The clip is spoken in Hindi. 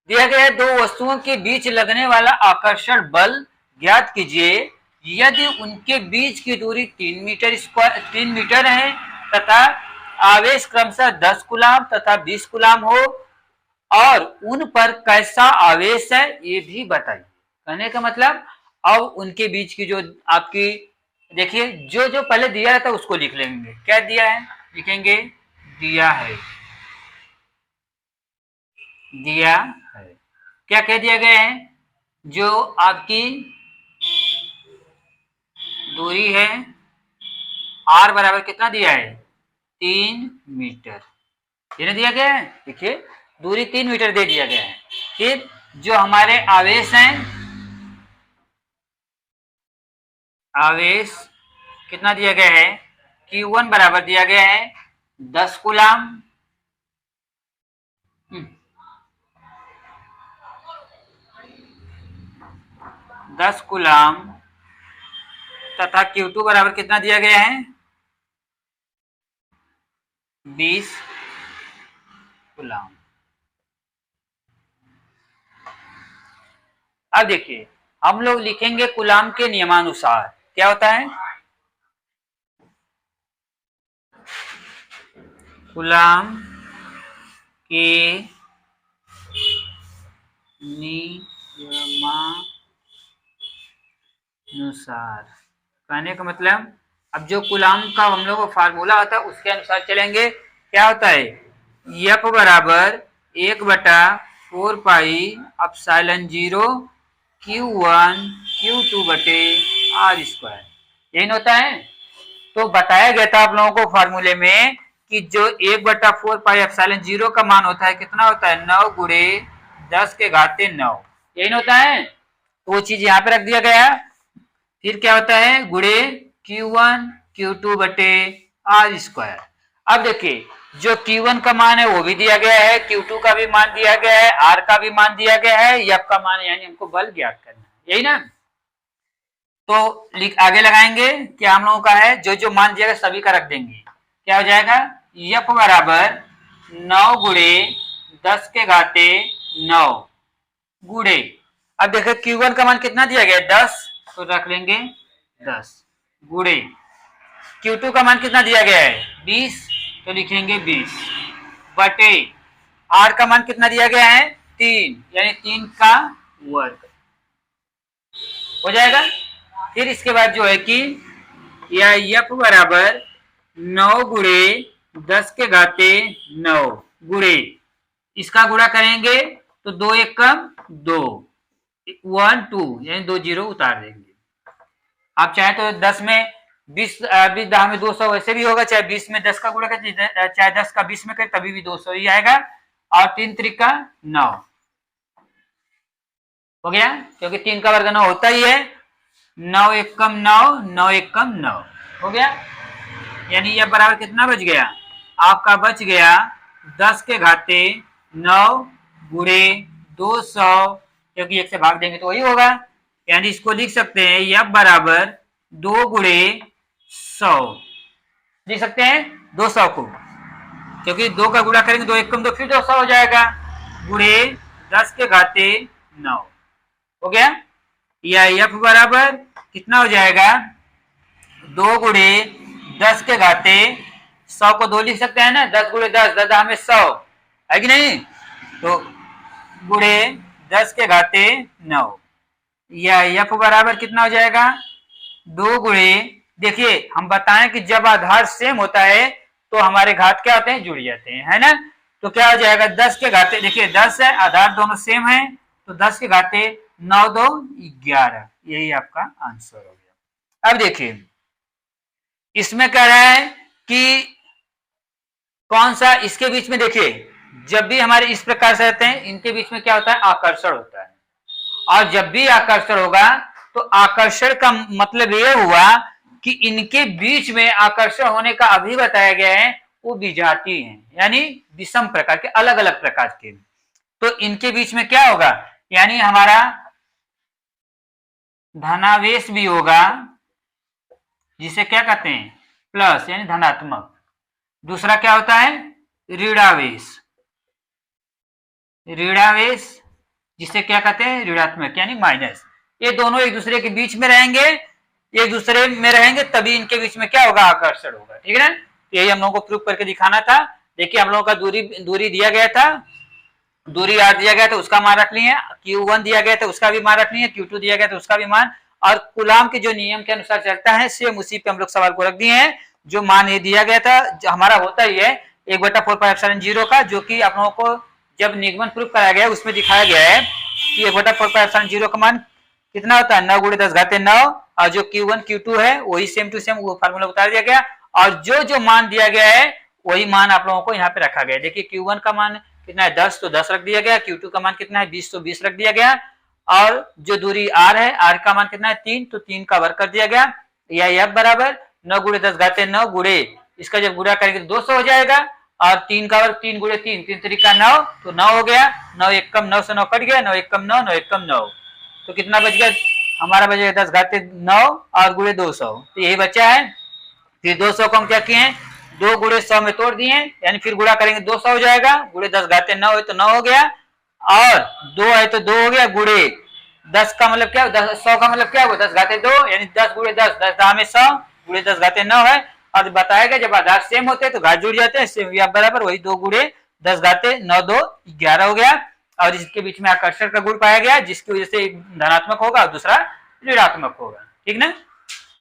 दिया गया है दो वस्तुओं के बीच लगने वाला आकर्षण बल ज्ञात कीजिए यदि उनके बीच की दूरी 3 मीटर है तथा आवेश क्रमशः 10 कूलाम तथा 20 कूलाम हो और उन पर कैसा आवेश है ये भी बताइए। कहने का मतलब अब उनके बीच की जो आपकी देखिए जो जो पहले दिया था उसको लिख लेंगे। क्या दिया है लिखेंगे दिया है, दिया है। क्या कह दिया गया है जो आपकी दूरी है आर बराबर कितना दिया है 3 मीटर, ये दिया गया है। देखिए दूरी 3 मीटर दे दिया गया है। फिर जो हमारे आवेश हैं आवेश कितना दिया गया है Q1 बराबर दिया गया है 10 कूलाम 10 कूलाम तथा Q2 बराबर कितना दिया गया है 20 कूलाम। अब देखिए हम लोग लिखेंगे कूलाम के नियमानुसार क्या होता है कूलाम के नियमानुसार। कहने का मतलब अब जो कूलाम का हम लोग को फार्मूला होता है उसके अनुसार चलेंगे। क्या होता है F बराबर 1/4 पाई एप्सिलॉन 0 Q1 Q2 बटे R स्क्वायर, यही होता है। तो बताया गया था आप लोगों को फार्मूले में कि जो 1/4 पाई एप्सिलॉन 0 का मान होता है कितना होता है 9 गुणे 10 के घाते 9, यही होता है। तो वो चीज यहाँ पे रख दिया गया। फिर क्या होता है गुणे Q1 Q2 बटे R स्क्वायर। अब देखिए जो Q1 का मान है वो भी दिया गया है, Q2 का भी मान दिया गया है, R का भी मान दिया गया है, F का मान यानी हमको बल ज्ञात करना है, यही ना। तो आगे लगाएंगे क्या हम लोगों का है जो जो मान दिया गया सभी का रख देंगे। क्या हो जाएगा F बराबर 9 गुणे 10 के घाते 9 गुणे, अब देखो Q1 का मान कितना दिया गया 10 तो रख लेंगे 10 गुणे Q2 का मान कितना दिया गया है 20 तो लिखेंगे 20 बटे R का मान कितना दिया गया है 3 यानी 3 का वर्ग हो जाएगा। फिर इसके बाद जो है कि यह F बराबर 9 गुणे 10 के घाते 9 गुणे इसका गुणा करेंगे तो 2 1 कम 2 1 2 यानी 2 जीरो उतार देंगे। आप चाहे तो 10 में 20 10 में 200 वैसे भी होगा, चाहे 20 में 10 का गुणा करें चाहे 10 का 20 में करें तभी भी 200 ही आएगा। और 3 त्रिका 9 हो गया क्योंकि 3 का वर्ग 9 होता ही है। 9 1 कम 9 9 1 कम 9 हो गया, यानी यह बराबर कितना बच गया आपका बच गया 10 के घाते 9 गुणे 200 क्योंकि 1 से भाग देंगे तो वही होगा, यानी इसको लिख सकते हैं F बराबर 2 गुणे 100 लिख सकते हैं 200 को, क्योंकि 2 का गुणा करेंगे 2 1 कम 2 फिर 200 हो जाएगा गुणे 10 के घाते 9 हो गया। या F बराबर कितना हो जाएगा 2 गुणे 10 के घाते 100 को 2 लिख सकते हैं ना, 10 गुणे 10 10 में 100 है कि नहीं, तो गुणे 10 के घाते 9 या F बराबर कितना हो जाएगा 2 गुणे, देखिए हम बताएं कि जब आधार सेम होता है तो हमारे घात क्या होते हैं जुड़ जाते हैं, है ना। तो क्या हो जाएगा 10 के घाते देखिए 10 है आधार दोनों सेम है तो 10 के घाते 9 2 11, यही आपका आंसर हो गया। अब देखिए इसमें कह रहा है कि कौन सा इसके बीच में, देखिए जब भी हमारे इस प्रकार से रहते हैं इनके बीच में क्या होता है आकर्षण होता है, और जब भी आकर्षण होगा तो आकर्षण का मतलब यह हुआ कि इनके बीच में आकर्षण होने का अभी बताया गया है वो विजातीय हैं, यानी विषम प्रकार के अलग अलग प्रकार के। तो इनके बीच में क्या होगा यानी हमारा धनावेश भी होगा जिसे क्या कहते हैं प्लस यानी धनात्मक, दूसरा क्या होता है ऋणावेश, ऋणावेश जिसे क्या कहते हैं ऋणात्मक यानी माइनस। ये दोनों एक दूसरे के बीच में रहेंगे, एक दूसरे में रहेंगे तभी इनके बीच में क्या होगा आकर्षण होगा, ठीक है ना। तो यही हम लोगों को प्रूव करके दिखाना था। देखिए हम लोगों का दूरी दिया गया था, दूरी r दिया गया था उसका मान रख लिए, q1 दिया गया था उसका भी मान रख लिए, q2 दिया गया था उसका भी मान, और कूलाम के जो नियम के अनुसार चलता है सेम उसी पे हम लोग सवाल को रख दिए हैं। जो मान ये दिया गया था जो हमारा होता ही है 1/4πε0 का, जो कि आप लोगों को जब निगमन प्रूफ कराया गया उसमें दिखाया गया है कि 1/4πε0 का मान कितना होता है 9 × 10⁹ और जो Q1 Q2 है वही सेम टू सेम वो फार्मूला बता दिया गया, और जो मान दिया गया है वही मान आप लोगों को यहाँ पे रखा गया। देखिए Q1 का मान कितना है 10 तो 10 रख दिया गया, Q2 का मान कितना है 20 तो 20 रख दिया गया, और जो दूरी r है r का मान कितना है 3 तो 3 का वर्ग कर दिया गया, या f बराबर 9 × 10⁹ गुणे इसका जब गुणा करेंगे तो 200 हो जाएगा, और 3 का वर्ग 3 × 3 3 3 9 तो 9 हो गया, 9 एकम 9 से 9 कट गया, 9 एकम 9 9 एकम 9 तो कितना बच गया हमारा बचेगा 10⁹ और गुणे 200 तो यही बचा है। फिर 200 को हम क्या किए 2 × 100 में तोड़ दिए, यानी फिर गुणा करेंगे 200 हो जाएगा, गुणे 10⁹ है तो 9 हो गया, और 2 है तो 2 हो गया, गुणे 10 का मतलब क्या 100 का मतलब क्या हुआ 10⁻2 यानी 10 × 10 10 दाम 100 गुणे 10⁻9 है। और बताया गया जब आधार सेम होते हैं तो घात जुड़ जाते हैं, सेम या बराबर वही 2 × 10⁻9 2 11 हो गया, और इसके बीच में आकर्षण का गुण पाया गया जिसकी वजह से धनात्मक होगा और दूसरा ऋणात्मक होगा, ठीक ना।